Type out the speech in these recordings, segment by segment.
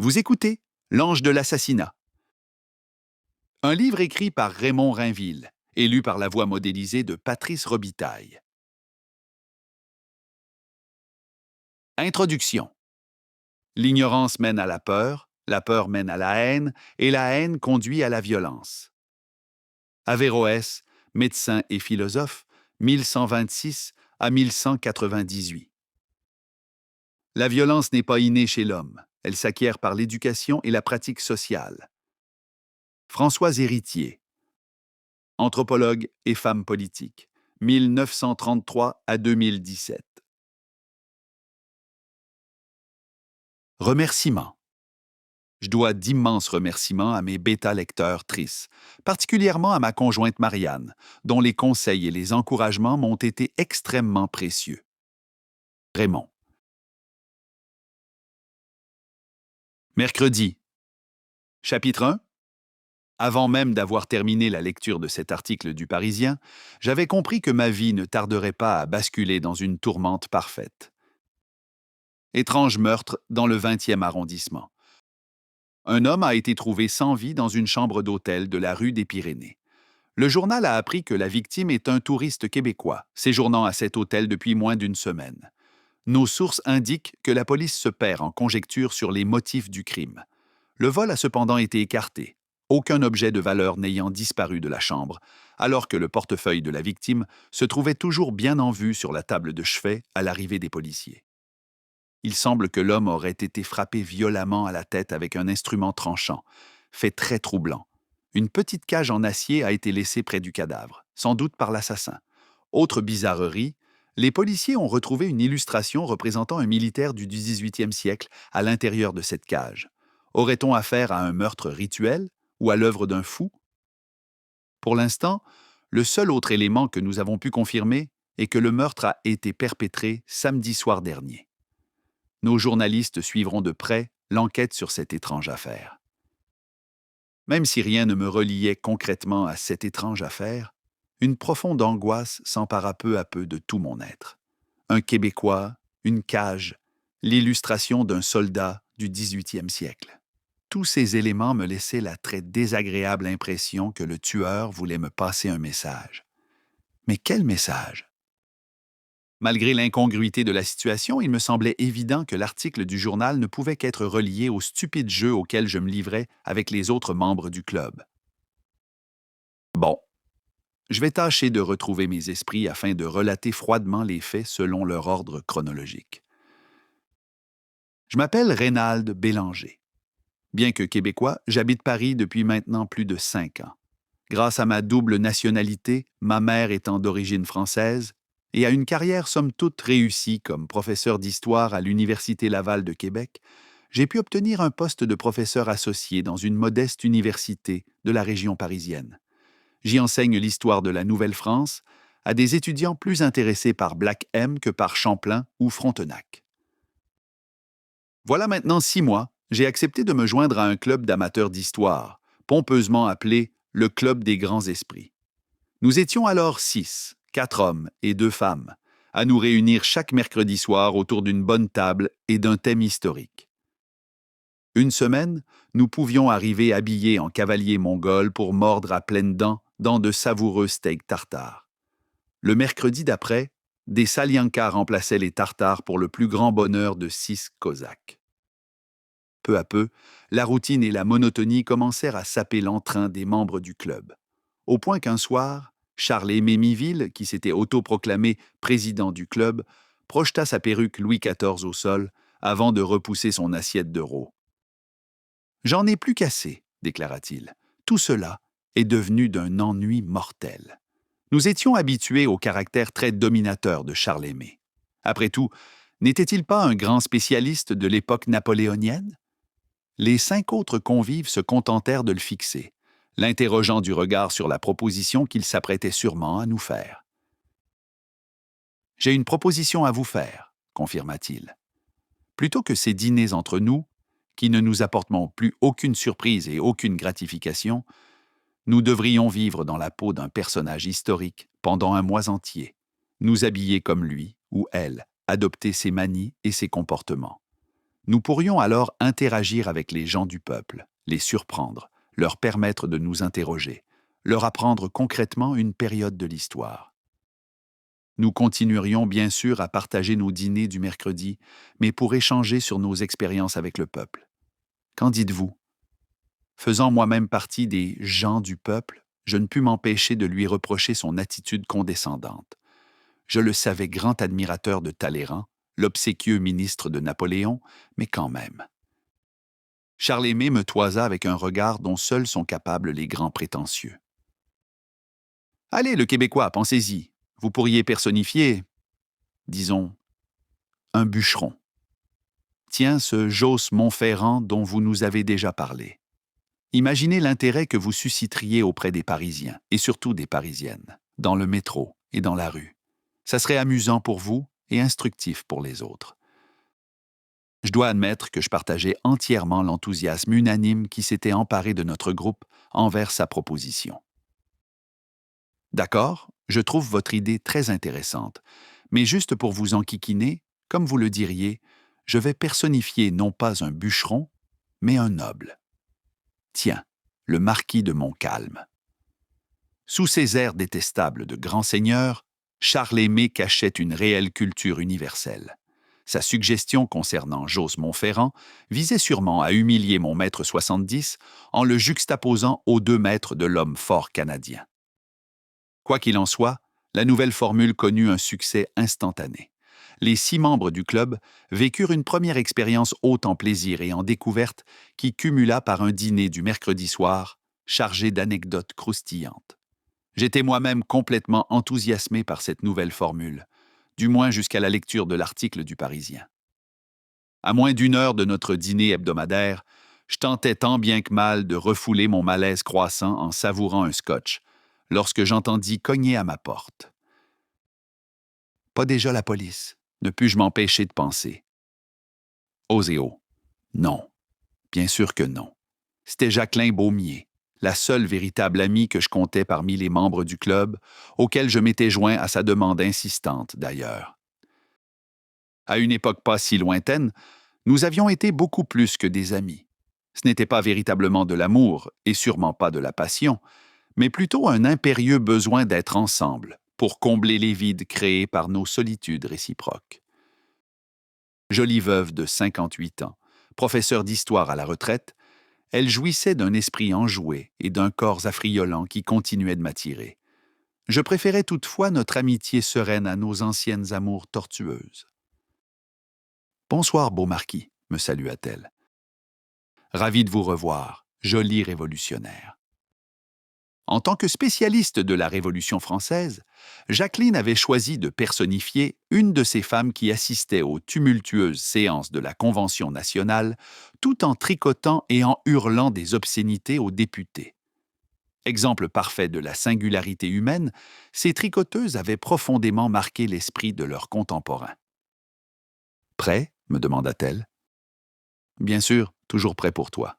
Vous écoutez L'Ange de l'assassinat, un livre écrit par Raymond Rainville et lu par la voix modélisée de Patrice Robitaille. Introduction. L'ignorance mène à la peur mène à la haine, et la haine conduit à la violence. Averroès, médecin et philosophe, 1126 à 1198. La violence n'est pas innée chez l'homme, elle s'acquiert par l'éducation et la pratique sociale. François Héritier, anthropologue et femme politique, 1933 à 2017. Remerciements. Je dois d'immenses remerciements à mes bêta-lecteurs tristes, particulièrement à ma conjointe Marianne, dont les conseils et les encouragements m'ont été extrêmement précieux. Raymond. Mercredi. Chapitre 1. Avant même d'avoir terminé la lecture de cet article du Parisien, j'avais compris que ma vie ne tarderait pas à basculer dans une tourmente parfaite. Étrange meurtre dans le 20e arrondissement. Un homme a été trouvé sans vie dans une chambre d'hôtel de la rue des Pyrénées. Le journal a appris que la victime est un touriste québécois, séjournant à cet hôtel depuis moins d'une semaine. Nos sources indiquent que la police se perd en conjectures sur les motifs du crime. Le vol a cependant été écarté, aucun objet de valeur n'ayant disparu de la chambre, alors que le portefeuille de la victime se trouvait toujours bien en vue sur la table de chevet à l'arrivée des policiers. Il semble que l'homme aurait été frappé violemment à la tête avec un instrument tranchant, fait très troublant. Une petite cage en acier a été laissée près du cadavre, sans doute par l'assassin. Autre bizarrerie, les policiers ont retrouvé une illustration représentant un militaire du XVIIIe siècle à l'intérieur de cette cage. Aurait-on affaire à un meurtre rituel ou à l'œuvre d'un fou? Pour l'instant, le seul autre élément que nous avons pu confirmer est que le meurtre a été perpétré samedi soir dernier. Nos journalistes suivront de près l'enquête sur cette étrange affaire. Même si rien ne me reliait concrètement à cette étrange affaire, une profonde angoisse s'empara peu à peu de tout mon être. Un Québécois, une cage, l'illustration d'un soldat du XVIIIe siècle. Tous ces éléments me laissaient la très désagréable impression que le tueur voulait me passer un message. Mais quel message? Malgré l'incongruité de la situation, il me semblait évident que l'article du journal ne pouvait qu'être relié au stupide jeu auquel je me livrais avec les autres membres du club. Bon, je vais tâcher de retrouver mes esprits afin de relater froidement les faits selon leur ordre chronologique. Je m'appelle Reynald Bélanger. Bien que québécois, j'habite Paris depuis maintenant plus de 5 ans. Grâce à ma double nationalité, ma mère étant d'origine française, et à une carrière somme toute réussie comme professeur d'histoire à l'Université Laval de Québec, j'ai pu obtenir un poste de professeur associé dans une modeste université de la région parisienne. J'y enseigne l'histoire de la Nouvelle-France à des étudiants plus intéressés par Black M que par Champlain ou Frontenac. Voilà maintenant 6 mois, j'ai accepté de me joindre à un club d'amateurs d'histoire, pompeusement appelé le Club des Grands Esprits. Nous étions alors 6, 4 hommes et 2 femmes, à nous réunir chaque mercredi soir autour d'une bonne table et d'un thème historique. Une semaine, nous pouvions arriver habillés en cavaliers mongols pour mordre à pleines dents dans de savoureux steaks tartares. Le mercredi d'après, des salyankas remplaçaient les tartares pour le plus grand bonheur de 6 cosaques. Peu à peu, la routine et la monotonie commencèrent à saper l'entrain des membres du club, au point qu'un soir, Charles-Aimé Miville, qui s'était autoproclamé président du club, projeta sa perruque Louis XIV au sol avant de repousser son assiette de rôt. « J'en ai plus qu'assez, déclara-t-il. Tout cela est devenu d'un ennui mortel. » Nous étions habitués au caractère très dominateur de Charles-Aimé. Après tout, n'était-il pas un grand spécialiste de l'époque napoléonienne? Les 5 autres convives se contentèrent de le fixer, l'interrogeant du regard sur la proposition qu'il s'apprêtait sûrement à nous faire. « J'ai une proposition à vous faire, » confirma-t-il. Plutôt que ces dîners entre nous, qui ne nous apporteront plus aucune surprise et aucune gratification, nous devrions vivre dans la peau d'un personnage historique pendant un mois entier, nous habiller comme lui ou elle, adopter ses manies et ses comportements. Nous pourrions alors interagir avec les gens du peuple, les surprendre, leur permettre de nous interroger, leur apprendre concrètement une période de l'histoire. Nous continuerions bien sûr à partager nos dîners du mercredi, mais pour échanger sur nos expériences avec le peuple. Qu'en dites-vous? Faisant moi-même partie des gens du peuple, je ne pus m'empêcher de lui reprocher son attitude condescendante. Je le savais grand admirateur de Talleyrand, l'obséquieux ministre de Napoléon, mais quand même. Charles-Aimé me toisa avec un regard dont seuls sont capables les grands prétentieux. Allez, le Québécois, pensez-y. Vous pourriez personnifier, disons, un bûcheron. Tiens, ce Josse Montferrand dont vous nous avez déjà parlé. Imaginez l'intérêt que vous susciteriez auprès des Parisiens, et surtout des Parisiennes, dans le métro et dans la rue. Ça serait amusant pour vous et instructif pour les autres. Je dois admettre que je partageais entièrement l'enthousiasme unanime qui s'était emparé de notre groupe envers sa proposition. D'accord, je trouve votre idée très intéressante, mais juste pour vous enquiquiner, comme vous le diriez, je vais personnifier non pas un bûcheron, mais un noble. Tiens, le marquis de Montcalm. Sous ses airs détestables de grand seigneur, Charles-Aimé cachait une réelle culture universelle. Sa suggestion concernant Josse Montferrand visait sûrement à humilier mon maître 70 en le juxtaposant aux 2 maîtres de l'homme fort canadien. Quoi qu'il en soit, la nouvelle formule connut un succès instantané. Les 6 membres du club vécurent une première expérience haute en plaisir et en découverte qui cumula par un dîner du mercredi soir, chargé d'anecdotes croustillantes. J'étais moi-même complètement enthousiasmé par cette nouvelle formule, du moins jusqu'à la lecture de l'article du Parisien. À moins d'1 heure de notre dîner hebdomadaire, je tentais tant bien que mal de refouler mon malaise croissant en savourant un scotch, lorsque j'entendis cogner à ma porte. Pas déjà la police, ne pus-je m'empêcher de penser. Oséo. Non. Bien sûr que non. C'était Jacqueline Beaumier, la seule véritable amie que je comptais parmi les membres du club, auquel je m'étais joint à sa demande insistante, d'ailleurs. À une époque pas si lointaine, nous avions été beaucoup plus que des amis. Ce n'était pas véritablement de l'amour, et sûrement pas de la passion, mais plutôt un impérieux besoin d'être ensemble, pour combler les vides créés par nos solitudes réciproques. Jolie veuve de 58 ans, professeure d'histoire à la retraite, elle jouissait d'un esprit enjoué et d'un corps affriolant qui continuait de m'attirer. Je préférais toutefois notre amitié sereine à nos anciennes amours tortueuses. « Bonsoir, beau marquis », me salua-t-elle. « Ravi de vous revoir, joli révolutionnaire. » En tant que spécialiste de la Révolution française, Jacqueline avait choisi de personnifier une de ces femmes qui assistaient aux tumultueuses séances de la Convention nationale tout en tricotant et en hurlant des obscénités aux députés. Exemple parfait de la singularité humaine, ces tricoteuses avaient profondément marqué l'esprit de leurs contemporains. « Prêt ?» me demanda-t-elle. « Bien sûr, toujours prêt pour toi. »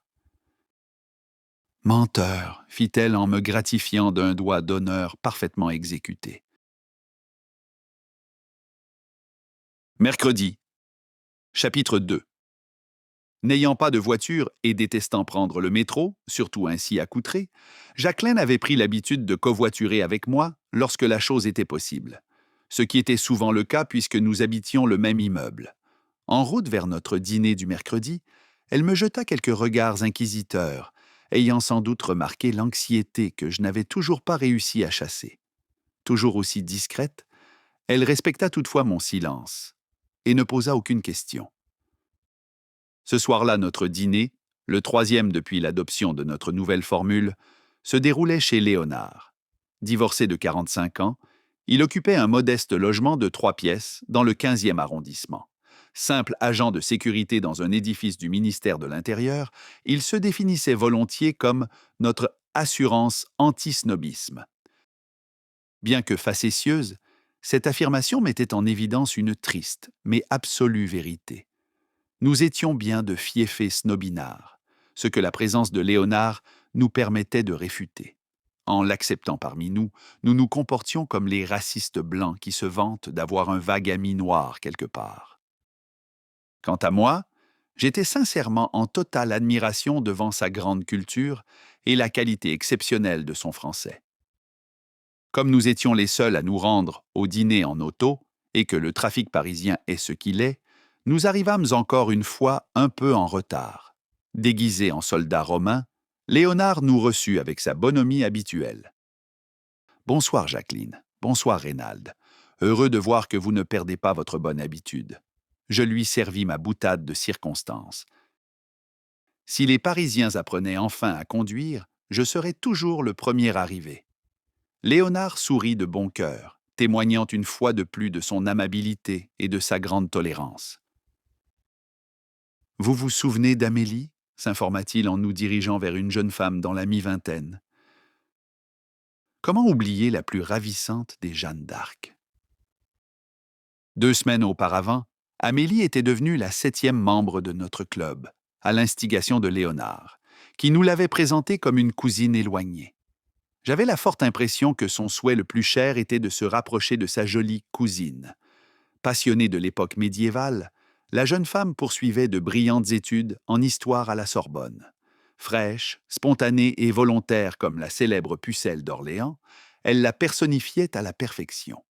« Menteur !» fit-elle en me gratifiant d'un doigt d'honneur parfaitement exécuté. Mercredi. Chapitre 2. N'ayant pas de voiture et détestant prendre le métro, surtout ainsi accoutrée, Jacqueline avait pris l'habitude de covoiturer avec moi lorsque la chose était possible, ce qui était souvent le cas puisque nous habitions le même immeuble. En route vers notre dîner du mercredi, elle me jeta quelques regards inquisiteurs, ayant sans doute remarqué l'anxiété que je n'avais toujours pas réussi à chasser. Toujours aussi discrète, elle respecta toutefois mon silence et ne posa aucune question. Ce soir-là, notre dîner, le 3e depuis l'adoption de notre nouvelle formule, se déroulait chez Léonard. Divorcé de 45 ans, il occupait un modeste logement de 3 pièces dans le 15e arrondissement. Simple agent de sécurité dans un édifice du ministère de l'Intérieur, il se définissait volontiers comme notre assurance anti-snobisme. Bien que facétieuse, cette affirmation mettait en évidence une triste, mais absolue vérité. Nous étions bien de fiefés snobinards, ce que la présence de Léonard nous permettait de réfuter. En l'acceptant parmi nous, nous nous comportions comme les racistes blancs qui se vantent d'avoir un vague ami noir quelque part. Quant à moi, J'étais sincèrement en totale admiration devant sa grande culture et la qualité exceptionnelle de son français. Comme nous étions les seuls à nous rendre au dîner en auto, et que le trafic parisien est ce qu'il est, nous arrivâmes encore une fois un peu en retard. Déguisé en soldat romain, Léonard nous reçut avec sa bonhomie habituelle. Bonsoir Jacqueline, bonsoir Reynald. Heureux de voir que vous ne perdez pas votre bonne habitude. Je lui servis ma boutade de circonstance. Si les Parisiens apprenaient enfin à conduire, je serais toujours le premier arrivé. Léonard sourit de bon cœur, témoignant une fois de plus de son amabilité et de sa grande tolérance. Vous vous souvenez d'Amélie s'informa-t-il en nous dirigeant vers une jeune femme dans la mi-vingtaine. Comment oublier la plus ravissante des Jeanne d'Arc? 2 semaines auparavant, Amélie était devenue la 7e membre de notre club, à l'instigation de Léonard, qui nous l'avait présentée comme une cousine éloignée. J'avais la forte impression que son souhait le plus cher était de se rapprocher de sa jolie cousine. Passionnée de l'époque médiévale, la jeune femme poursuivait de brillantes études en histoire à la Sorbonne. Fraîche, spontanée et volontaire comme la célèbre Pucelle d'Orléans, elle la personnifiait à la perfection.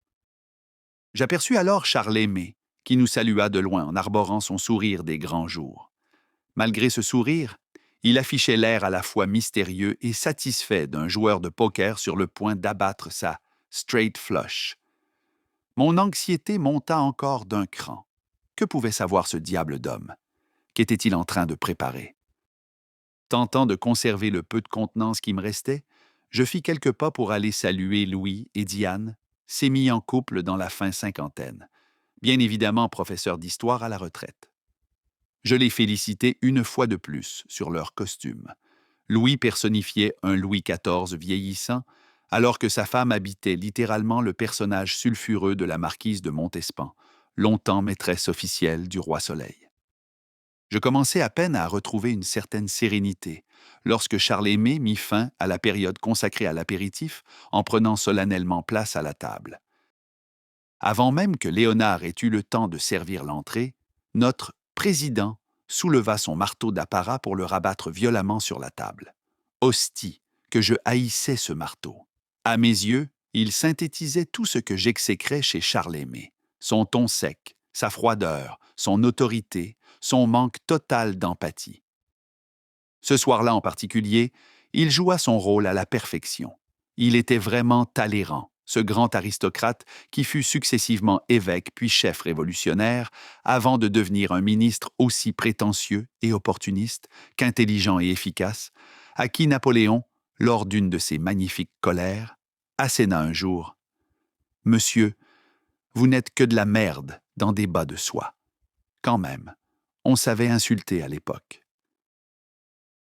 J'aperçus alors Charles Aimé, qui nous salua de loin en arborant son sourire des grands jours. Malgré ce sourire, il affichait l'air à la fois mystérieux et satisfait d'un joueur de poker sur le point d'abattre sa straight flush. Mon anxiété monta encore d'un cran. Que pouvait savoir ce diable d'homme? Qu'était-il en train de préparer? Tentant de conserver le peu de contenance qui me restait, je fis quelques pas pour aller saluer Louis et Diane, sémis en couple dans la fin cinquantaine, bien évidemment professeurs d'histoire à la retraite. Je les félicitai une fois de plus sur leur costume. Louis personnifiait un Louis XIV vieillissant, alors que sa femme habitait littéralement le personnage sulfureux de la marquise de Montespan, longtemps maîtresse officielle du roi Soleil. Je commençais à peine à retrouver une certaine sérénité, lorsque Charles Aimé mit fin à la période consacrée à l'apéritif en prenant solennellement place à la table. Avant même que Léonard ait eu le temps de servir l'entrée, notre président souleva son marteau d'apparat pour le rabattre violemment sur la table. Hostie, que je haïssais ce marteau. À mes yeux, il synthétisait tout ce que j'exécrais chez Charles Aimé. Son ton sec, sa froideur, son autorité, son manque total d'empathie. Ce soir-là en particulier, il joua son rôle à la perfection. Il était vraiment Talleyrand, ce grand aristocrate qui fut successivement évêque puis chef révolutionnaire, avant de devenir un ministre aussi prétentieux et opportuniste qu'intelligent et efficace, à qui Napoléon, lors d'une de ses magnifiques colères, asséna un jour « Monsieur, vous n'êtes que de la merde dans des bas de soie. » Quand même, on savait insulter à l'époque.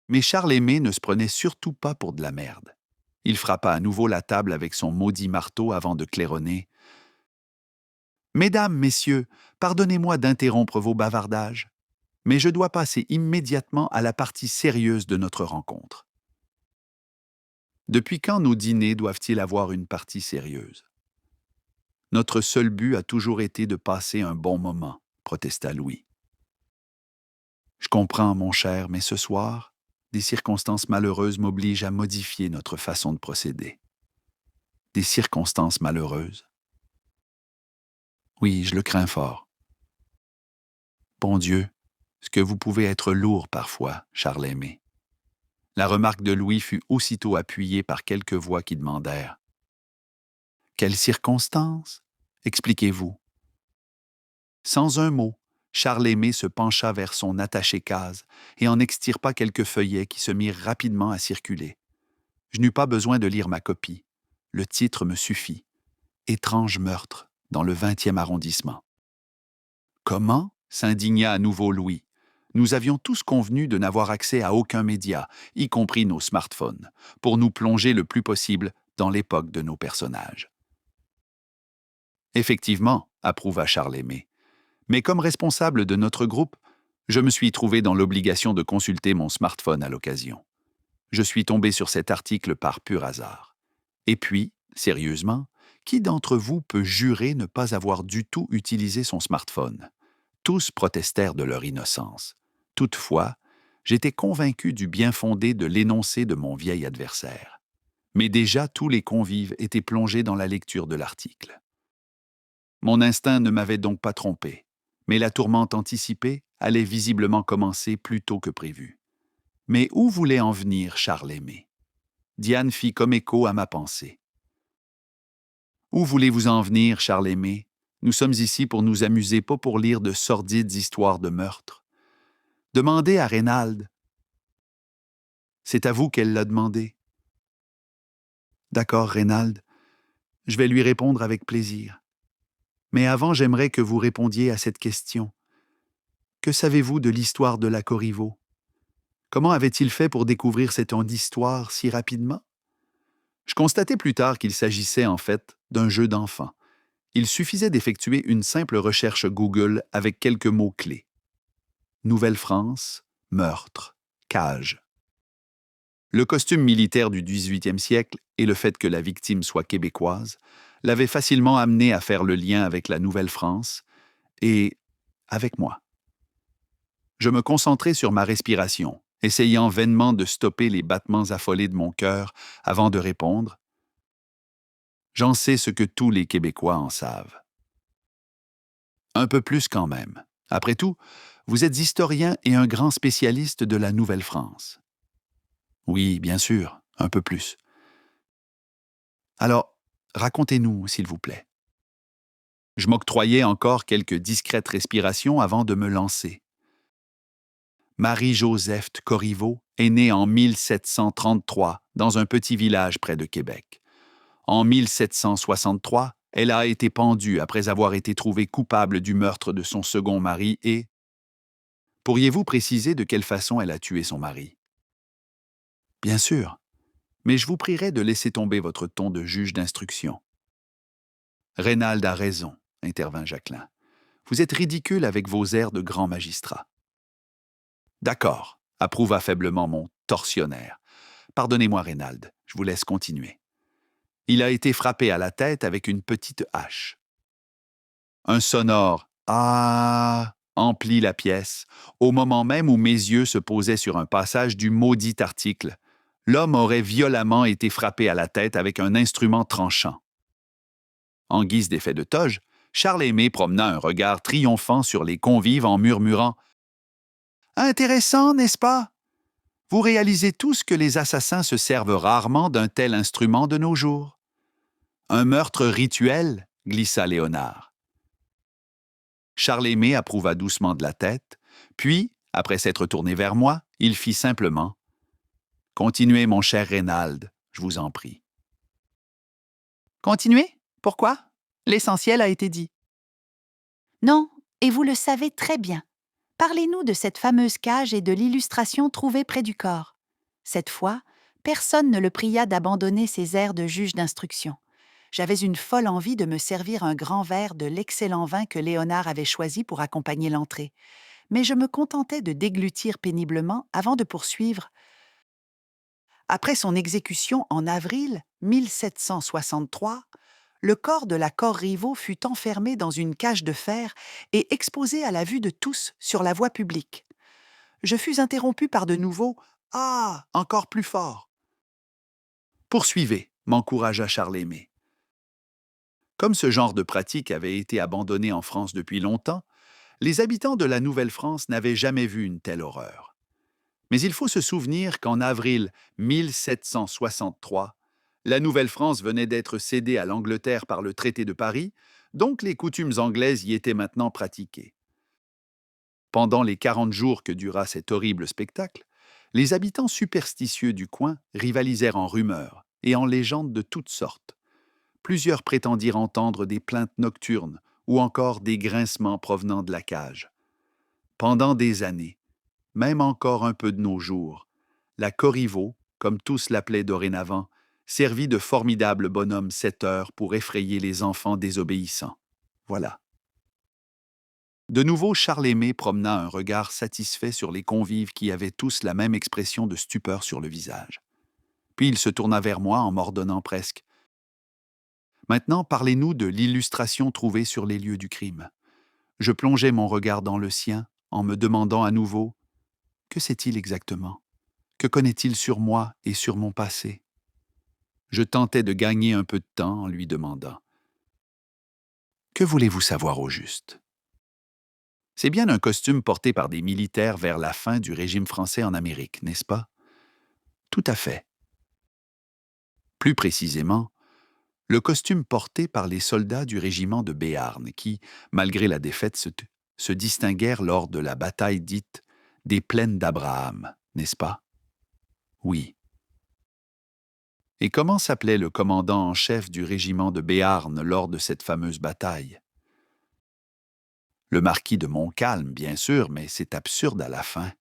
Mais Charles Aimé ne se prenait surtout pas pour de la merde. Il frappa à nouveau la table avec son maudit marteau avant de claironner. « Mesdames, messieurs, pardonnez-moi d'interrompre vos bavardages, mais je dois passer immédiatement à la partie sérieuse de notre rencontre. » Depuis quand nos dîners doivent-ils avoir une partie sérieuse? Notre seul but a toujours été de passer un bon moment, protesta Louis. Je comprends, mon cher, mais ce soir, des circonstances malheureuses m'obligent à modifier notre façon de procéder. Des circonstances malheureuses? Oui, je le crains fort. Bon Dieu, ce que vous pouvez être lourd parfois, Charles Aimé. La remarque de Louis fut aussitôt appuyée par quelques voix qui demandèrent. Quelles circonstances? Expliquez-vous. Sans un mot, Charles Aimé se pencha vers son attaché-case et en extirpa quelques feuillets qui se mirent rapidement à circuler. Je n'eus pas besoin de lire ma copie. Le titre me suffit. Étrange meurtre dans le 20e arrondissement. Comment? S'indigna à nouveau Louis. Nous avions tous convenu de n'avoir accès à aucun média, y compris nos smartphones, pour nous plonger le plus possible dans l'époque de nos personnages. Effectivement, approuva Charles Aimé. Mais comme responsable de notre groupe, je me suis trouvé dans l'obligation de consulter mon smartphone à l'occasion. Je suis tombé sur cet article par pur hasard. Et puis, sérieusement, qui d'entre vous peut jurer ne pas avoir du tout utilisé son smartphone? Tous protestèrent de leur innocence. Toutefois, j'étais convaincu du bien fondé de l'énoncé de mon vieil adversaire. Mais déjà tous les convives étaient plongés dans la lecture de l'article. Mon instinct ne m'avait donc pas trompé, mais la tourmente anticipée allait visiblement commencer plus tôt que prévu. Mais où voulait en venir Charles Aimé? Diane fit comme écho à ma pensée. Où voulez-vous en venir, Charles Aimé? Nous sommes ici pour nous amuser, pas pour lire de sordides histoires de meurtre. Demandez à Reynald. C'est à vous qu'elle l'a demandé. D'accord, Reynald. Je vais lui répondre avec plaisir. Mais avant, j'aimerais que vous répondiez à cette question. Que savez-vous de l'histoire de la Corriveau? Comment avait-il fait pour découvrir cette histoire si rapidement? Je constatai plus tard qu'il s'agissait en fait d'un jeu d'enfant. Il suffisait d'effectuer une simple recherche Google avec quelques mots-clés. Nouvelle-France, meurtre, cage. Le costume militaire du XVIIIe siècle et le fait que la victime soit québécoise l'avaient facilement amené à faire le lien avec la Nouvelle-France et avec moi. Je me concentrai sur ma respiration, essayant vainement de stopper les battements affolés de mon cœur avant de répondre. J'en sais ce que tous les Québécois en savent. Un peu plus quand même. Après tout, vous êtes historien et un grand spécialiste de la Nouvelle-France. Oui, bien sûr, un peu plus. Alors, racontez-nous, s'il vous plaît. Je m'octroyais encore quelques discrètes respirations avant de me lancer. Marie-Joseph Corriveau est née en 1733 dans un petit village près de Québec. En 1763, elle a été pendue après avoir été trouvée coupable du meurtre de son second mari et... Pourriez-vous préciser de quelle façon elle a tué son mari? Bien sûr, mais je vous prierai de laisser tomber votre ton de juge d'instruction. Reynald a raison, intervint Jacquelin. Vous êtes ridicule avec vos airs de grand magistrat. D'accord, approuva faiblement mon tortionnaire. Pardonnez-moi, Reynald, je vous laisse continuer. Il a été frappé à la tête avec une petite hache. Un sonore « Ah » emplit la pièce, au moment même où mes yeux se posaient sur un passage du maudit article. L'homme aurait violemment été frappé à la tête avec un instrument tranchant. En guise d'effet de toge, Charles Aimé promena un regard triomphant sur les convives en murmurant « Intéressant, n'est-ce pas? Vous réalisez tous que les assassins se servent rarement d'un tel instrument de nos jours. » Un meurtre rituel, glissa Léonard. Charles Aimé approuva doucement de la tête, puis, après s'être tourné vers moi, il fit simplement « Continuez, mon cher Reynald, je vous en prie. » Continuez? Pourquoi? L'essentiel a été dit. Non, et vous le savez très bien. Parlez-nous de cette fameuse cage et de l'illustration trouvée près du corps. Cette fois, personne ne le pria d'abandonner ses airs de juge d'instruction. J'avais une folle envie de me servir un grand verre de l'excellent vin que Léonard avait choisi pour accompagner l'entrée, mais je me contentais de déglutir péniblement avant de poursuivre. Après son exécution en avril 1763, le corps de la Corriveau fut enfermé dans une cage de fer et exposé à la vue de tous sur la voie publique. Je fus interrompu par de nouveaux « Ah !» encore plus forts. Poursuivez, m'encouragea Charles Aimé. Comme ce genre de pratique avait été abandonné en France depuis longtemps, les habitants de la Nouvelle-France n'avaient jamais vu une telle horreur. Mais il faut se souvenir qu'en avril 1763, la Nouvelle-France venait d'être cédée à l'Angleterre par le traité de Paris, donc les coutumes anglaises y étaient maintenant pratiquées. Pendant les 40 jours que dura cet horrible spectacle, les habitants superstitieux du coin rivalisèrent en rumeurs et en légendes de toutes sortes. Plusieurs prétendirent entendre des plaintes nocturnes ou encore des grincements provenant de la cage. Pendant des années, même encore un peu de nos jours, la Corriveau, comme tous l'appelaient dorénavant, servit de formidable bonhomme 7 heures pour effrayer les enfants désobéissants. Voilà. De nouveau, Charles Aimé promena un regard satisfait sur les convives qui avaient tous la même expression de stupeur sur le visage. Puis il se tourna vers moi en m'ordonnant presque. Maintenant, parlez-nous de l'illustration trouvée sur les lieux du crime. Je plongeai mon regard dans le sien en me demandant à nouveau Que sait-il exactement? Que connaît-il sur moi et sur mon passé? Je tentais de gagner un peu de temps en lui demandant. Que voulez-vous savoir au juste? C'est bien un costume porté par des militaires vers la fin du régime français en Amérique, n'est-ce pas? Tout à fait. Plus précisément, le costume porté par les soldats du régiment de Béarn qui, malgré la défaite, se distinguèrent lors de la bataille dite des Plaines d'Abraham, n'est-ce pas? Oui. Et comment s'appelait le commandant en chef du régiment de Béarn lors de cette fameuse bataille? Le marquis de Montcalm, bien sûr, mais c'est absurde à la fin.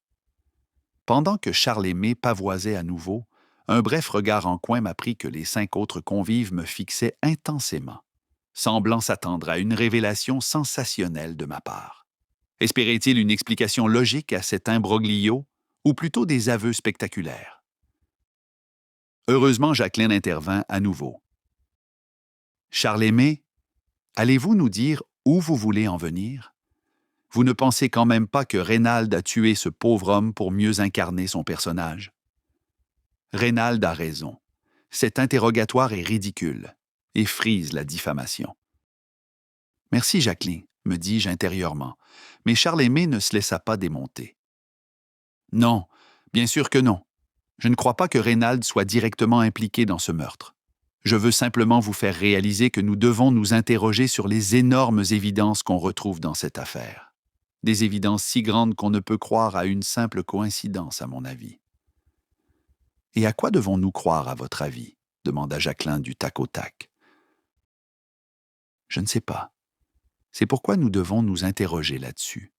Pendant que Charles Aimé pavoisait à nouveau, un bref regard en coin m'apprit que les 5 autres convives me fixaient intensément, semblant s'attendre à une révélation sensationnelle de ma part. Espérait-il une explication logique à cet imbroglio, ou plutôt des aveux spectaculaires? Heureusement, Jacqueline intervint à nouveau. « Charles Aimé, allez-vous nous dire où vous voulez en venir? Vous ne pensez quand même pas que Reynald a tué ce pauvre homme pour mieux incarner son personnage? » Reynald a raison. Cet interrogatoire est ridicule et frise la diffamation. « Merci, Jacqueline, me dis-je intérieurement, mais Charles Aimé ne se laissa pas démonter. « Non, bien sûr que non. Je ne crois pas que Reynald soit directement impliqué dans ce meurtre. Je veux simplement vous faire réaliser que nous devons nous interroger sur les énormes évidences qu'on retrouve dans cette affaire. Des évidences si grandes qu'on ne peut croire à une simple coïncidence, à mon avis. » « Et à quoi devons-nous croire, à votre avis? » demanda Jacqueline du tac au tac. « Je ne sais pas. C'est pourquoi nous devons nous interroger là-dessus.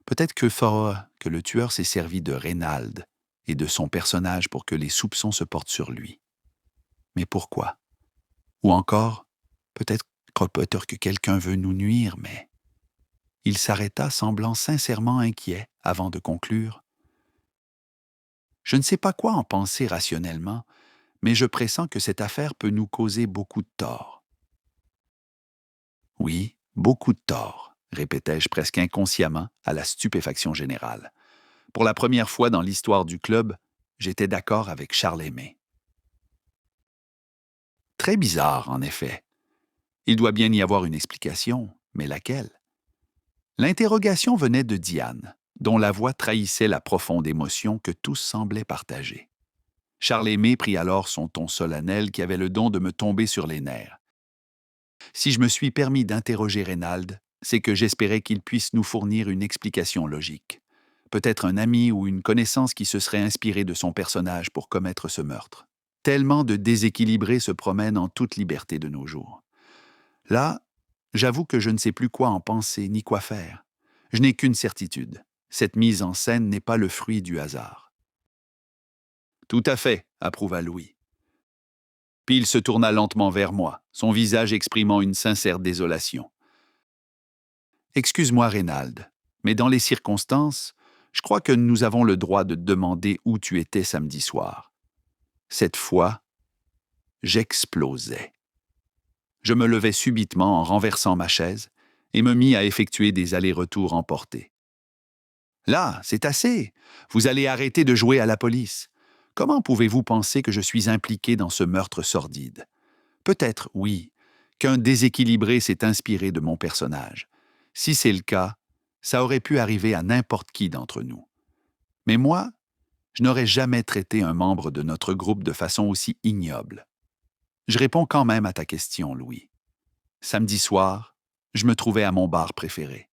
Peut-être que le tueur s'est servi de Reynald et de son personnage pour que les soupçons se portent sur lui. Mais pourquoi? Ou encore, peut-être que quelqu'un veut nous nuire, mais... » Il s'arrêta, semblant sincèrement inquiet, avant de conclure. « Je ne sais pas quoi en penser rationnellement, mais je pressens que cette affaire peut nous causer beaucoup de tort. » « Oui, beaucoup de tort, » répétai-je presque inconsciemment à la stupéfaction générale. Pour la première fois dans l'histoire du club, j'étais d'accord avec Charles Aimé. Très bizarre, en effet. Il doit bien y avoir une explication, mais laquelle? L'interrogation venait de Diane, dont la voix trahissait la profonde émotion que tous semblaient partager. Charles Aimé prit alors son ton solennel qui avait le don de me tomber sur les nerfs. Si je me suis permis d'interroger Reynald, c'est que j'espérais qu'il puisse nous fournir une explication logique. Peut-être un ami ou une connaissance qui se serait inspiré de son personnage pour commettre ce meurtre. Tellement de déséquilibrés se promènent en toute liberté de nos jours. Là, j'avoue que je ne sais plus quoi en penser ni quoi faire. Je n'ai qu'une certitude. Cette mise en scène n'est pas le fruit du hasard. Tout à fait, approuva Louis. Puis il se tourna lentement vers moi, son visage exprimant une sincère désolation. Excuse-moi, Reynald, mais dans les circonstances, je crois que nous avons le droit de demander où tu étais samedi soir. Cette fois, j'explosais. Je me levai subitement en renversant ma chaise et me mis à effectuer des allers-retours emportés. Là, c'est assez. Vous allez arrêter de jouer à la police. Comment pouvez-vous penser que je suis impliqué dans ce meurtre sordide? Peut-être, oui, qu'un déséquilibré s'est inspiré de mon personnage. Si c'est le cas, ça aurait pu arriver à n'importe qui d'entre nous. Mais moi, je n'aurais jamais traité un membre de notre groupe de façon aussi ignoble. Je réponds quand même à ta question, Louis. Samedi soir, je me trouvais à mon bar préféré.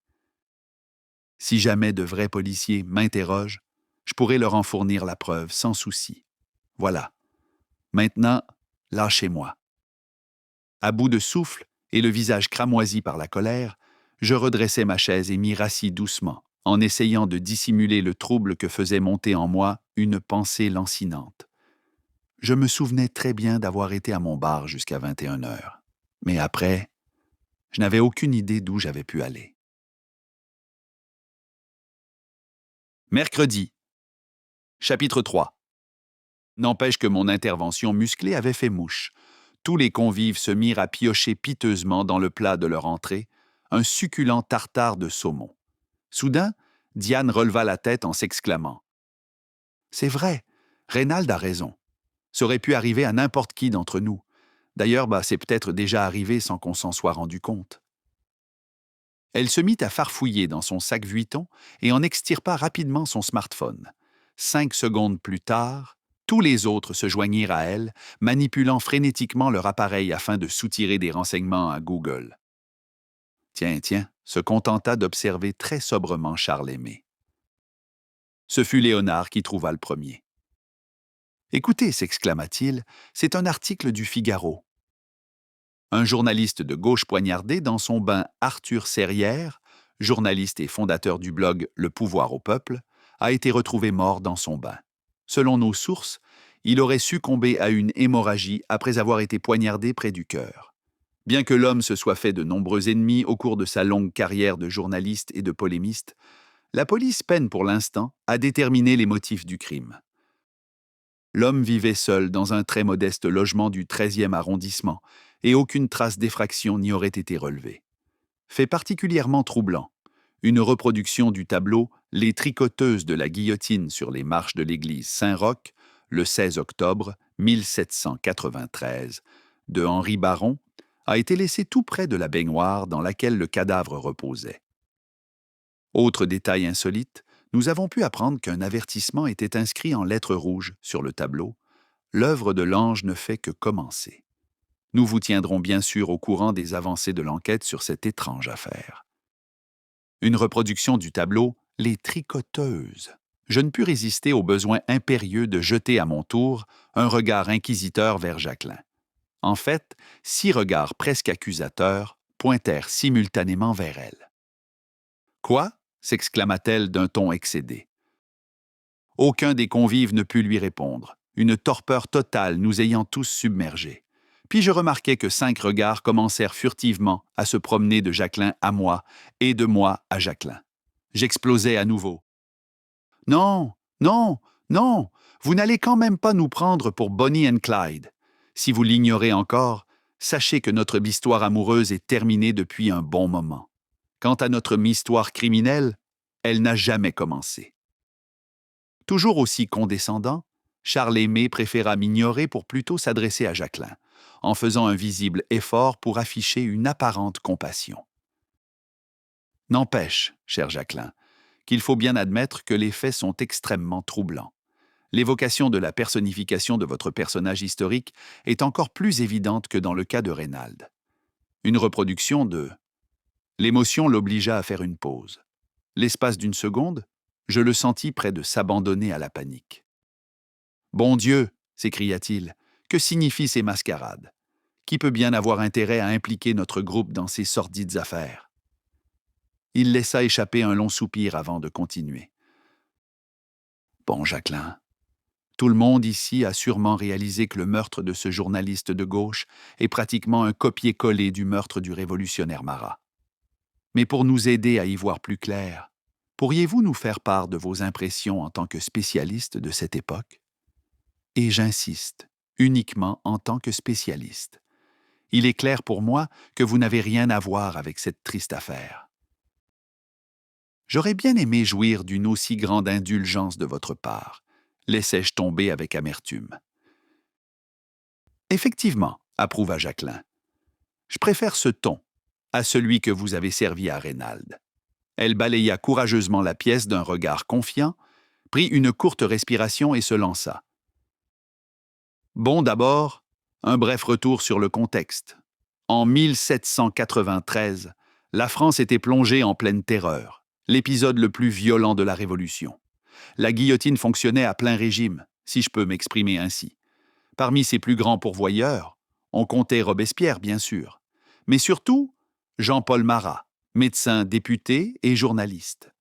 Si jamais de vrais policiers m'interrogent, je pourrais leur en fournir la preuve sans souci. Voilà. Maintenant, lâchez-moi. À bout de souffle et le visage cramoisi par la colère, je redressai ma chaise et m'y rassis doucement, en essayant de dissimuler le trouble que faisait monter en moi une pensée lancinante. Je me souvenais très bien d'avoir été à mon bar jusqu'à 21 heures. Mais après, je n'avais aucune idée d'où j'avais pu aller. Mercredi. Chapitre 3. N'empêche que mon intervention musclée avait fait mouche. Tous les convives se mirent à piocher piteusement dans le plat de leur entrée, un succulent tartare de saumon. Soudain, Diane releva la tête en s'exclamant C'est vrai, Reynald a raison. Ça aurait pu arriver à n'importe qui d'entre nous. D'ailleurs, c'est peut-être déjà arrivé sans qu'on s'en soit rendu compte. Elle se mit à farfouiller dans son sac Vuitton et en extirpa rapidement son smartphone. 5 secondes plus tard, tous les autres se joignirent à elle, manipulant frénétiquement leur appareil afin de soutirer des renseignements à Google. Tiens, se contenta d'observer très sobrement Charles Aimé. Ce fut Léonard qui trouva le premier. « Écoutez, s'exclama-t-il, c'est un article du Figaro. Un journaliste de gauche poignardé dans son bain Arthur Serrière, journaliste et fondateur du blog Le Pouvoir au Peuple, a été retrouvé mort dans son bain. Selon nos sources, il aurait succombé à une hémorragie après avoir été poignardé près du cœur. Bien que l'homme se soit fait de nombreux ennemis au cours de sa longue carrière de journaliste et de polémiste, la police peine pour l'instant à déterminer les motifs du crime. L'homme vivait seul dans un très modeste logement du 13e arrondissement et aucune trace d'effraction n'y aurait été relevée. Fait particulièrement troublant, une reproduction du tableau « Les tricoteuses de la guillotine sur les marches de l'église Saint-Roch » le 16 octobre 1793 de Henri Baron a été laissée tout près de la baignoire dans laquelle le cadavre reposait. Autre détail insolite, nous avons pu apprendre qu'un avertissement était inscrit en lettres rouges sur le tableau. L'œuvre de l'ange ne fait que commencer. Nous vous tiendrons bien sûr au courant des avancées de l'enquête sur cette étrange affaire. Une reproduction du tableau « Les tricoteuses ». Je ne pus résister au besoin impérieux de jeter à mon tour un regard inquisiteur vers Jacqueline. En fait, 6 regards presque accusateurs pointèrent simultanément vers elle. « Quoi ?» s'exclama-t-elle d'un ton excédé. Aucun des convives ne put lui répondre, une torpeur totale nous ayant tous submergés. Puis je remarquai que 5 regards commencèrent furtivement à se promener de Jacqueline à moi et de moi à Jacqueline. J'explosai à nouveau. « Non, non, non, vous n'allez quand même pas nous prendre pour Bonnie and Clyde. Si vous l'ignorez encore, sachez que notre histoire amoureuse est terminée depuis un bon moment. Quant à notre histoire criminelle, elle n'a jamais commencé. » Toujours aussi condescendant, Charles Aimé préféra m'ignorer pour plutôt s'adresser à Jacqueline, en faisant un visible effort pour afficher une apparente compassion. « N'empêche, chère Jacqueline, qu'il faut bien admettre que les faits sont extrêmement troublants. L'évocation de la personnification de votre personnage historique est encore plus évidente que dans le cas de Reynald. Une reproduction de... » L'émotion l'obligea à faire une pause. L'espace d'une seconde, je le sentis près de s'abandonner à la panique. « Bon Dieu !» s'écria-t-il, « que signifient ces mascarades? Qui peut bien avoir intérêt à impliquer notre groupe dans ces sordides affaires ?» Il laissa échapper un long soupir avant de continuer. « Bon, Jacqueline, tout le monde ici a sûrement réalisé que le meurtre de ce journaliste de gauche est pratiquement un copier-coller du meurtre du révolutionnaire Marat. Mais pour nous aider à y voir plus clair, pourriez-vous nous faire part de vos impressions en tant que spécialiste de cette époque? Et j'insiste, uniquement en tant que spécialiste. Il est clair pour moi que vous n'avez rien à voir avec cette triste affaire. J'aurais bien aimé jouir d'une aussi grande indulgence de votre part, laissai-je tomber avec amertume. Effectivement, approuva Jacqueline. Je préfère ce ton à celui que vous avez servi à Reynald. Elle balaya courageusement la pièce d'un regard confiant, prit une courte respiration et se lança. Bon, d'abord, un bref retour sur le contexte. En 1793, la France était plongée en pleine terreur, l'épisode le plus violent de la Révolution. La guillotine fonctionnait à plein régime, si je peux m'exprimer ainsi. Parmi ses plus grands pourvoyeurs, on comptait Robespierre, bien sûr, mais surtout Jean-Paul Marat, médecin député et journaliste.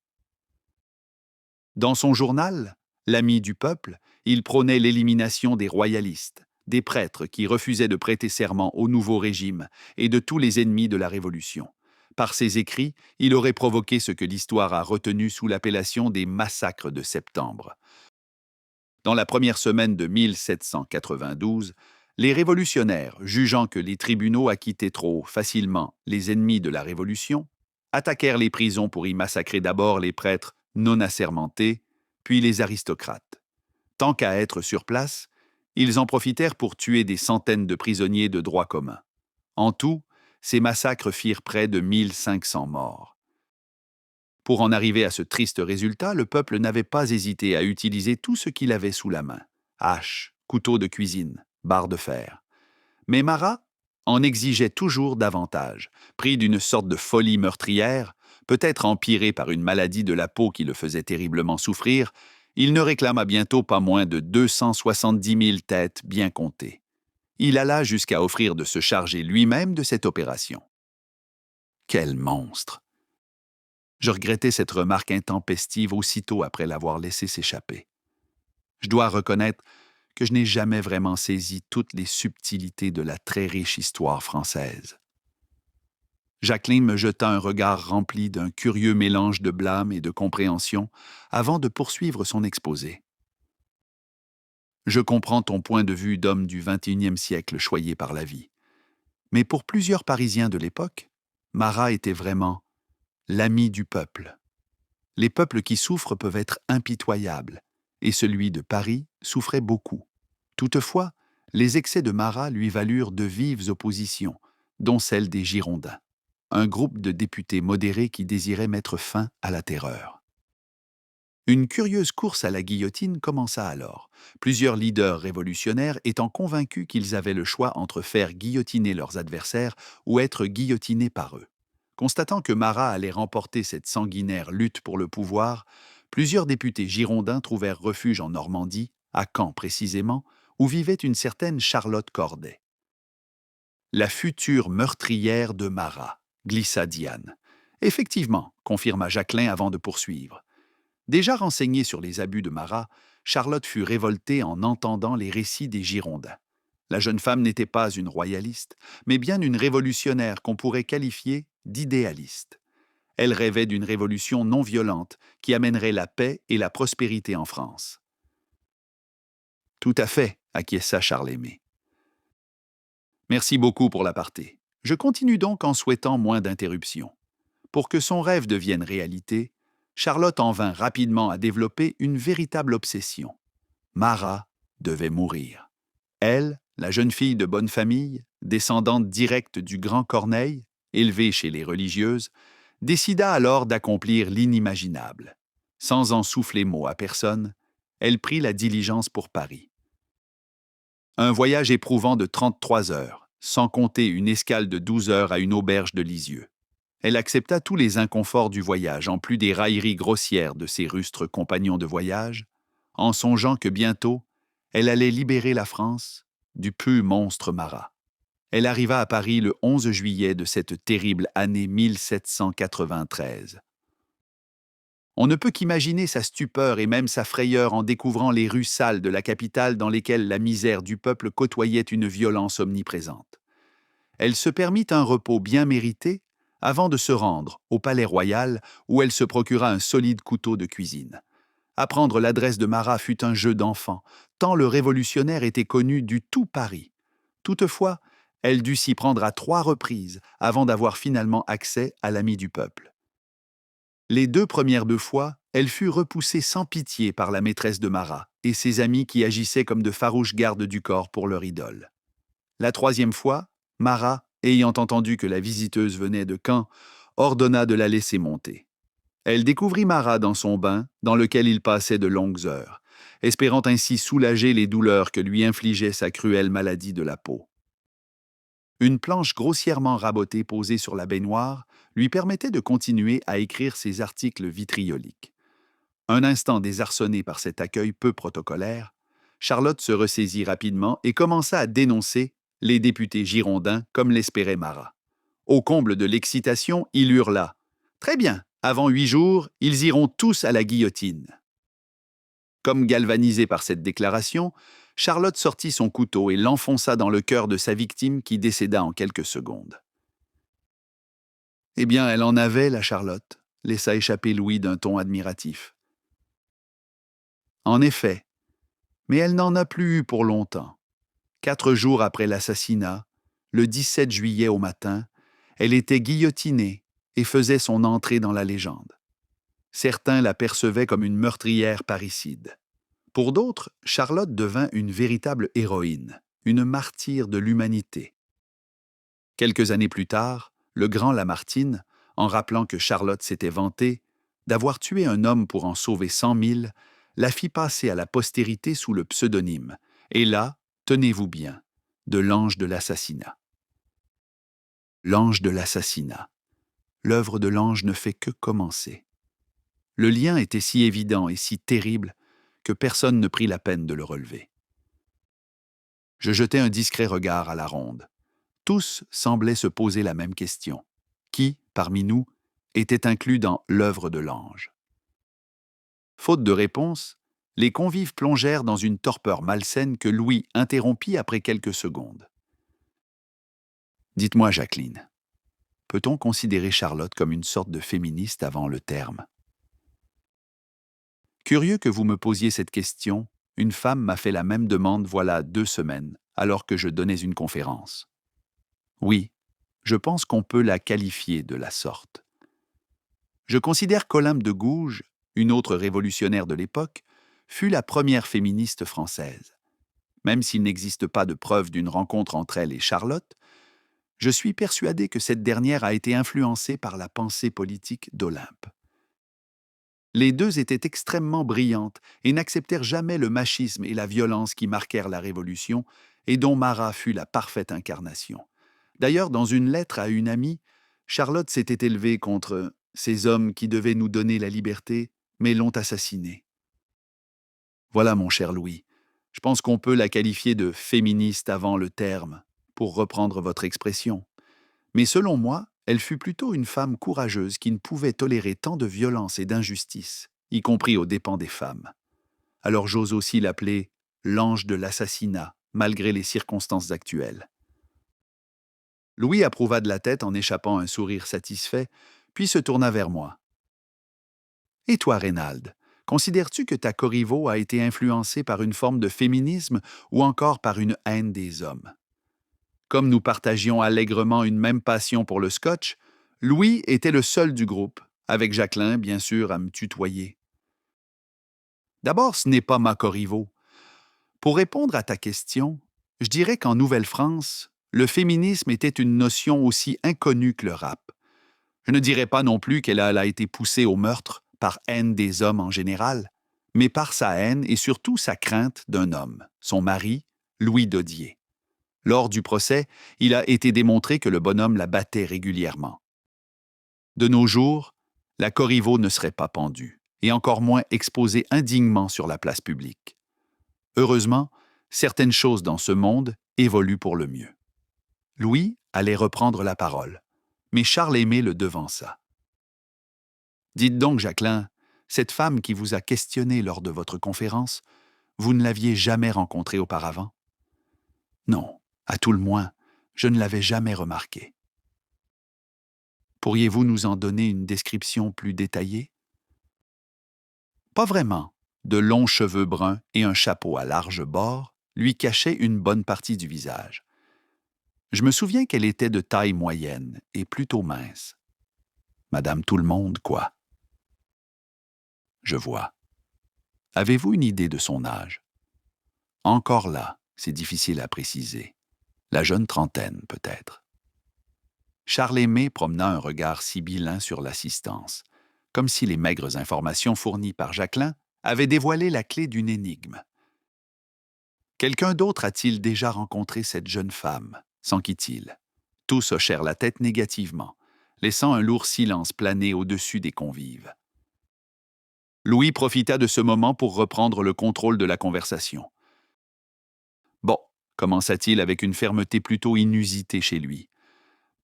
Dans son journal, L'Ami du peuple, il prônait l'élimination des royalistes, des prêtres qui refusaient de prêter serment au nouveau régime et de tous les ennemis de la Révolution. Par ses écrits, il aurait provoqué ce que l'histoire a retenu sous l'appellation des massacres de septembre. Dans la première semaine de 1792, les révolutionnaires, jugeant que les tribunaux acquittaient trop facilement les ennemis de la Révolution, attaquèrent les prisons pour y massacrer d'abord les prêtres non assermentés, puis les aristocrates. Tant qu'à être sur place, ils en profitèrent pour tuer des centaines de prisonniers de droit commun. En tout, ces massacres firent près de 1500 morts. Pour en arriver à ce triste résultat, le peuple n'avait pas hésité à utiliser tout ce qu'il avait sous la main: haches, couteaux de cuisine, barres de fer. Mais Marat en exigeait toujours davantage, pris d'une sorte de folie meurtrière, peut-être empirée par une maladie de la peau qui le faisait terriblement souffrir. Il ne réclama bientôt pas moins de 270 000 têtes bien comptées. Il alla jusqu'à offrir de se charger lui-même de cette opération. Quel monstre! Je regrettais cette remarque intempestive aussitôt après l'avoir laissé s'échapper. Je dois reconnaître que je n'ai jamais vraiment saisi toutes les subtilités de la très riche histoire française. Jacqueline me jeta un regard rempli d'un curieux mélange de blâme et de compréhension avant de poursuivre son exposé. Je comprends ton point de vue d'homme du XXIe siècle choyé par la vie. Mais pour plusieurs Parisiens de l'époque, Marat était vraiment l'ami du peuple. Les peuples qui souffrent peuvent être impitoyables, et celui de Paris souffrait beaucoup. Toutefois, les excès de Marat lui valurent de vives oppositions, dont celle des Girondins, un groupe de députés modérés qui désiraient mettre fin à la terreur. Une curieuse course à la guillotine commença alors, plusieurs leaders révolutionnaires étant convaincus qu'ils avaient le choix entre faire guillotiner leurs adversaires ou être guillotinés par eux. Constatant que Marat allait remporter cette sanguinaire lutte pour le pouvoir, plusieurs députés girondins trouvèrent refuge en Normandie, à Caen précisément, où vivait une certaine Charlotte Corday. La future meurtrière de Marat, glissa Diane. Effectivement, confirma Jacqueline avant de poursuivre. Déjà renseignée sur les abus de Marat, Charlotte fut révoltée en entendant les récits des Girondins. La jeune femme n'était pas une royaliste, mais bien une révolutionnaire qu'on pourrait qualifier d'idéaliste. Elle rêvait d'une révolution non violente qui amènerait la paix et la prospérité en France. Tout à fait, acquiesça Charles-Aimé. Merci beaucoup pour l'aparté. Je continue donc en souhaitant moins d'interruptions. Pour que son rêve devienne réalité, Charlotte en vint rapidement à développer une véritable obsession. Marat devait mourir. Elle, la jeune fille de bonne famille, descendante directe du grand Corneille, élevée chez les religieuses, décida alors d'accomplir l'inimaginable. Sans en souffler mot à personne, elle prit la diligence pour Paris. Un voyage éprouvant de 33 heures, sans compter une escale de 12 heures à une auberge de Lisieux. Elle accepta tous les inconforts du voyage, en plus des railleries grossières de ses rustres compagnons de voyage, en songeant que bientôt, elle allait libérer la France du peu monstre Marat. Elle arriva à Paris le 11 juillet de cette terrible année 1793. On ne peut qu'imaginer sa stupeur et même sa frayeur en découvrant les rues sales de la capitale dans lesquelles la misère du peuple côtoyait une violence omniprésente. Elle se permit un repos bien mérité avant de se rendre au Palais Royal où elle se procura un solide couteau de cuisine. Apprendre l'adresse de Marat fut un jeu d'enfant, tant le révolutionnaire était connu du tout Paris. Toutefois, elle dut s'y prendre à 3 reprises avant d'avoir finalement accès à l'ami du peuple. Les 2 premières fois, elle fut repoussée sans pitié par la maîtresse de Marat et ses amis qui agissaient comme de farouches gardes du corps pour leur idole. La 3e fois, Marat, ayant entendu que la visiteuse venait de Caen, ordonna de la laisser monter. Elle découvrit Marat dans son bain, dans lequel il passait de longues heures, espérant ainsi soulager les douleurs que lui infligeait sa cruelle maladie de la peau. Une planche grossièrement rabotée posée sur la baignoire lui permettait de continuer à écrire ses articles vitrioliques. Un instant désarçonnée par cet accueil peu protocolaire, Charlotte se ressaisit rapidement et commença à dénoncer les députés girondins comme l'espérait Marat. Au comble de l'excitation, il hurla « Très bien, avant 8 jours, ils iront tous à la guillotine !» Comme galvanisée par cette déclaration, Charlotte sortit son couteau et l'enfonça dans le cœur de sa victime qui décéda en quelques secondes. « Eh bien, elle en avait, la Charlotte », laissa échapper Louis d'un ton admiratif. « En effet, mais elle n'en a plus eu pour longtemps. 4 jours après l'assassinat, le 17 juillet au matin, elle était guillotinée et faisait son entrée dans la légende. Certains la percevaient comme une meurtrière parricide. Pour d'autres, Charlotte devint une véritable héroïne, une martyre de l'humanité. Quelques années plus tard, le grand Lamartine, en rappelant que Charlotte s'était vantée d'avoir tué un homme pour en sauver 100 000, la fit passer à la postérité sous le pseudonyme, et là, tenez-vous bien, de l'ange de l'assassinat. L'ange de l'assassinat. L'œuvre de l'ange ne fait que commencer. Le lien était si évident et si terrible que personne ne prit la peine de le relever. Je jetai un discret regard à la ronde. Tous semblaient se poser la même question. Qui, parmi nous, était inclus dans l'œuvre de l'ange? Faute de réponse, les convives plongèrent dans une torpeur malsaine que Louis interrompit après quelques secondes. « Dites-moi, Jacqueline, peut-on considérer Charlotte comme une sorte de féministe avant le terme? » Curieux que vous me posiez cette question, une femme m'a fait la même demande voilà 2 semaines, alors que je donnais une conférence. Oui, je pense qu'on peut la qualifier de la sorte. Je considère qu'Olympe de Gouges, une autre révolutionnaire de l'époque, fut la première féministe française. Même s'il n'existe pas de preuve d'une rencontre entre elle et Charlotte, je suis persuadé que cette dernière a été influencée par la pensée politique d'Olympe. Les deux étaient extrêmement brillantes et n'acceptèrent jamais le machisme et la violence qui marquèrent la Révolution et dont Marat fut la parfaite incarnation. D'ailleurs, dans une lettre à une amie, Charlotte s'était élevée contre « ces hommes qui devaient nous donner la liberté, mais l'ont assassinée ». Voilà, mon cher Louis, je pense qu'on peut la qualifier de féministe avant le terme, pour reprendre votre expression. Mais selon moi, elle fut plutôt une femme courageuse qui ne pouvait tolérer tant de violence et d'injustice, y compris aux dépens des femmes. Alors j'ose aussi l'appeler l'ange de l'assassinat, malgré les circonstances actuelles. Louis approuva de la tête en échappant un sourire satisfait, puis se tourna vers moi. « Et toi, Reynald, considères-tu que ta Corriveau a été influencée par une forme de féminisme ou encore par une haine des hommes? » Comme nous partagions allègrement une même passion pour le scotch, Louis était le seul du groupe, avec Jacqueline, bien sûr, à me tutoyer. D'abord, ce n'est pas ma Corriveau. Pour répondre à ta question, je dirais qu'en Nouvelle-France, le féminisme était une notion aussi inconnue que le rap. Je ne dirais pas non plus qu'elle a été poussée au meurtre par haine des hommes en général, mais par sa haine et surtout sa crainte d'un homme, son mari, Louis Dodier. Lors du procès, il a été démontré que le bonhomme la battait régulièrement. De nos jours, la Corriveau ne serait pas pendue, et encore moins exposée indignement sur la place publique. Heureusement, certaines choses dans ce monde évoluent pour le mieux. Louis allait reprendre la parole, mais Charles-Aimé le devança. « Dites donc, Jacqueline, cette femme qui vous a questionné lors de votre conférence, vous ne l'aviez jamais rencontrée auparavant? » « Non. À tout le moins, je ne l'avais jamais remarqué. » « Pourriez-vous nous en donner une description plus détaillée? » « Pas vraiment. De longs cheveux bruns et un chapeau à larges bords lui cachaient une bonne partie du visage. Je me souviens qu'elle était de taille moyenne et plutôt mince. Madame Tout-le-Monde, quoi. Je vois. Avez-vous une idée de son âge? Encore là, c'est difficile à préciser. La jeune trentaine, peut-être. Charles-Aimé promena un regard sibyllin sur l'assistance, comme si les maigres informations fournies par Jacqueline avaient dévoilé la clé d'une énigme. Quelqu'un d'autre a-t-il déjà rencontré cette jeune femme? S'enquit-il. Tous hochèrent la tête négativement, laissant un lourd silence planer au-dessus des convives. Louis profita de ce moment pour reprendre le contrôle de la conversation. « Bon, commença-t-il avec une fermeté plutôt inusitée chez lui.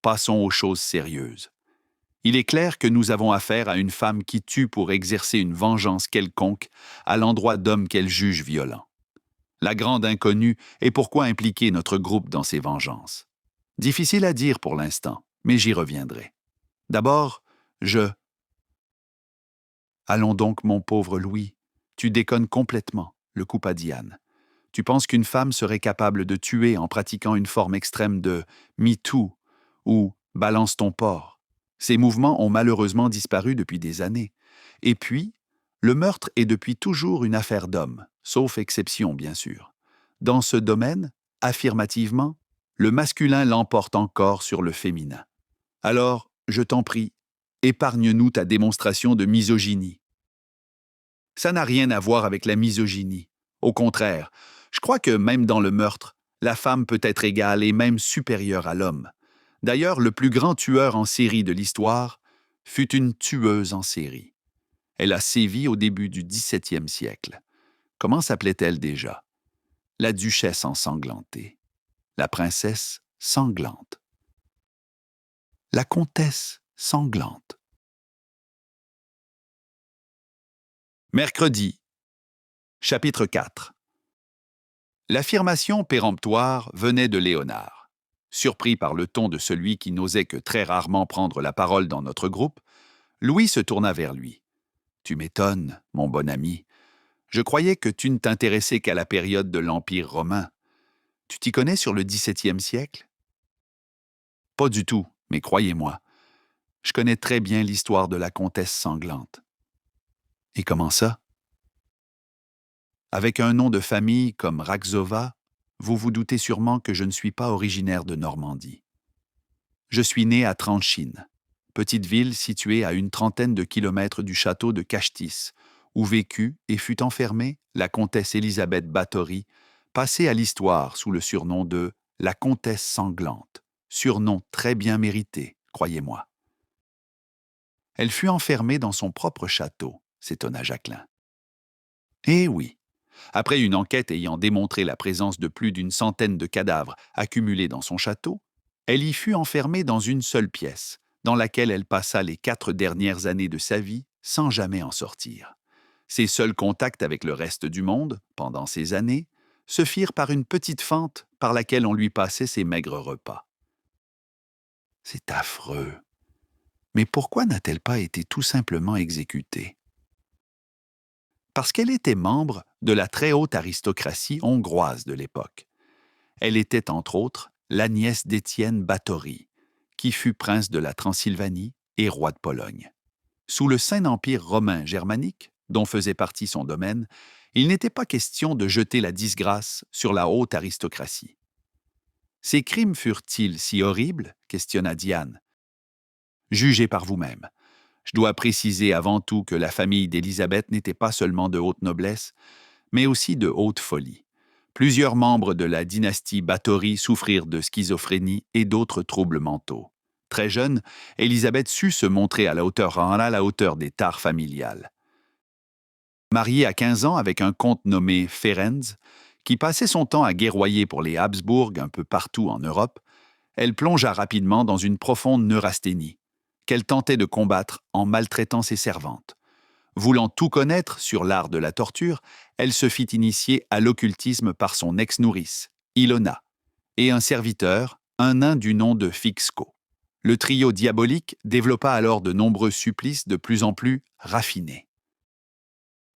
Passons aux choses sérieuses. Il est clair que nous avons affaire à une femme qui tue pour exercer une vengeance quelconque à l'endroit d'hommes qu'elle juge violents. La grande inconnue est pourquoi impliquer notre groupe dans ces vengeances. Difficile à dire pour l'instant, mais j'y reviendrai. D'abord, Allons donc, mon pauvre Louis, tu déconnes complètement, le coupa Diane. Tu penses qu'une femme serait capable de tuer en pratiquant une forme extrême de « MeToo » ou « balance ton porc ». Ces mouvements ont malheureusement disparu depuis des années. Et puis, le meurtre est depuis toujours une affaire d'hommes, sauf exception bien sûr. Dans ce domaine, affirmativement, le masculin l'emporte encore sur le féminin. Alors, je t'en prie, épargne-nous ta démonstration de misogynie. Ça n'a rien à voir avec la misogynie. Au contraire, je crois que même dans le meurtre, la femme peut être égale et même supérieure à l'homme. D'ailleurs, le plus grand tueur en série de l'histoire fut une tueuse en série. Elle a sévi au début du XVIIe siècle. Comment s'appelait-elle déjà? La duchesse ensanglantée. La princesse sanglante. La comtesse sanglante. Mercredi. Chapitre 4. L'affirmation péremptoire venait de Léonard. Surpris par le ton de celui qui n'osait que très rarement prendre la parole dans notre groupe, Louis se tourna vers lui. « Tu m'étonnes, mon bon ami. Je croyais que tu ne t'intéressais qu'à la période de l'Empire romain. Tu t'y connais sur le XVIIe siècle? » « Pas du tout, mais croyez-moi, je connais très bien l'histoire de la comtesse sanglante. » « Et comment ça? » Avec un nom de famille comme Raxova, vous vous doutez sûrement que je ne suis pas originaire de Normandie. Je suis né à Tranchine, petite ville située à une trentaine de kilomètres du château de Cachtis, où vécut et fut enfermée la comtesse Élisabeth Báthory, passée à l'histoire sous le surnom de la comtesse sanglante, surnom très bien mérité, croyez-moi. Elle fut enfermée dans son propre château, s'étonna Jacquelin. Eh oui, après une enquête ayant démontré la présence de plus d'une centaine de cadavres accumulés dans son château, elle y fut enfermée dans une seule pièce, dans laquelle elle passa les 4 dernières années de sa vie sans jamais en sortir. Ses seuls contacts avec le reste du monde, pendant ces années, se firent par une petite fente par laquelle on lui passait ses maigres repas. C'est affreux. Mais pourquoi n'a-t-elle pas été tout simplement exécutée? Parce qu'elle était membre de la très haute aristocratie hongroise de l'époque. Elle était, entre autres, la nièce d'Étienne Báthory, qui fut prince de la Transylvanie et roi de Pologne. Sous le Saint-Empire romain germanique, dont faisait partie son domaine, il n'était pas question de jeter la disgrâce sur la haute aristocratie. Ces crimes furent-ils si horribles? Questionna Diane. Jugez par vous-même. Je dois préciser avant tout que la famille d'Élisabeth n'était pas seulement de haute noblesse, mais aussi de haute folie. Plusieurs membres de la dynastie Báthory souffrirent de schizophrénie et d'autres troubles mentaux. Très jeune, Élisabeth sut se montrer à la hauteur des tares familiales. Mariée à 15 ans avec un comte nommé Ferenc, qui passait son temps à guerroyer pour les Habsbourg un peu partout en Europe, elle plongea rapidement dans une profonde neurasthénie, qu'elle tentait de combattre en maltraitant ses servantes. Voulant tout connaître sur l'art de la torture, elle se fit initier à l'occultisme par son ex-nourrice, Ilona, et un serviteur, un nain du nom de Fixco. Le trio diabolique développa alors de nombreux supplices de plus en plus raffinés.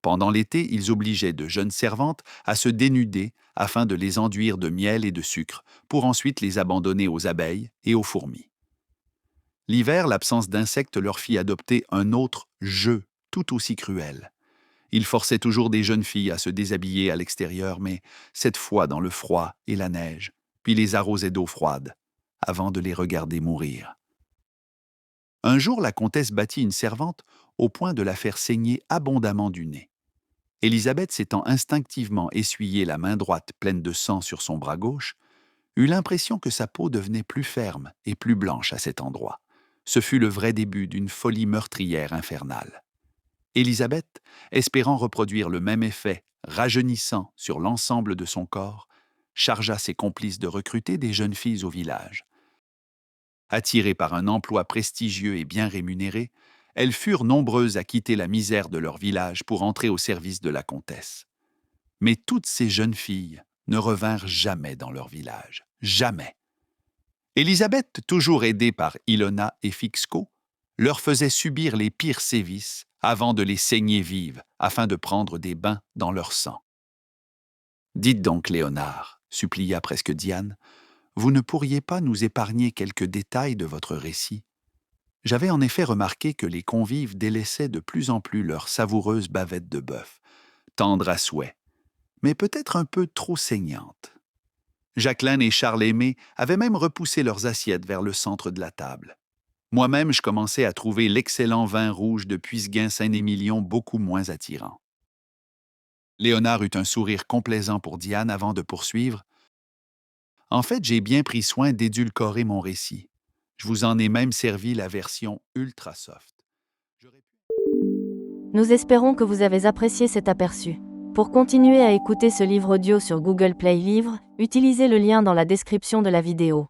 Pendant l'été, ils obligeaient de jeunes servantes à se dénuder afin de les enduire de miel et de sucre, pour ensuite les abandonner aux abeilles et aux fourmis. L'hiver, l'absence d'insectes leur fit adopter un autre jeu tout aussi cruel. Ils forçaient toujours des jeunes filles à se déshabiller à l'extérieur, mais cette fois dans le froid et la neige, puis les arrosaient d'eau froide, avant de les regarder mourir. Un jour, la comtesse battit une servante au point de la faire saigner abondamment du nez. Élisabeth, s'étant instinctivement essuyé la main droite pleine de sang sur son bras gauche, eut l'impression que sa peau devenait plus ferme et plus blanche à cet endroit. Ce fut le vrai début d'une folie meurtrière infernale. Élisabeth, espérant reproduire le même effet rajeunissant sur l'ensemble de son corps, chargea ses complices de recruter des jeunes filles au village. Attirées par un emploi prestigieux et bien rémunéré, elles furent nombreuses à quitter la misère de leur village pour entrer au service de la comtesse. Mais toutes ces jeunes filles ne revinrent jamais dans leur village. Jamais. Élisabeth, toujours aidée par Ilona et Fixco, leur faisait subir les pires sévices avant de les saigner vives afin de prendre des bains dans leur sang. « Dites donc, Léonard, supplia presque Diane, vous ne pourriez pas nous épargner quelques détails de votre récit? J'avais en effet remarqué que les convives délaissaient de plus en plus leur savoureuse bavette de bœuf, tendre à souhait, mais peut-être un peu trop saignante. Jacqueline et Charles-Aimé avaient même repoussé leurs assiettes vers le centre de la table. Moi-même, je commençais à trouver l'excellent vin rouge de Puisseguin-Saint-Émilion beaucoup moins attirant. Léonard eut un sourire complaisant pour Diane avant de poursuivre. En fait, j'ai bien pris soin d'édulcorer mon récit. Je vous en ai même servi la version ultra soft. Nous espérons que vous avez apprécié cet aperçu. Pour continuer à écouter ce livre audio sur Google Play Livres, utilisez le lien dans la description de la vidéo.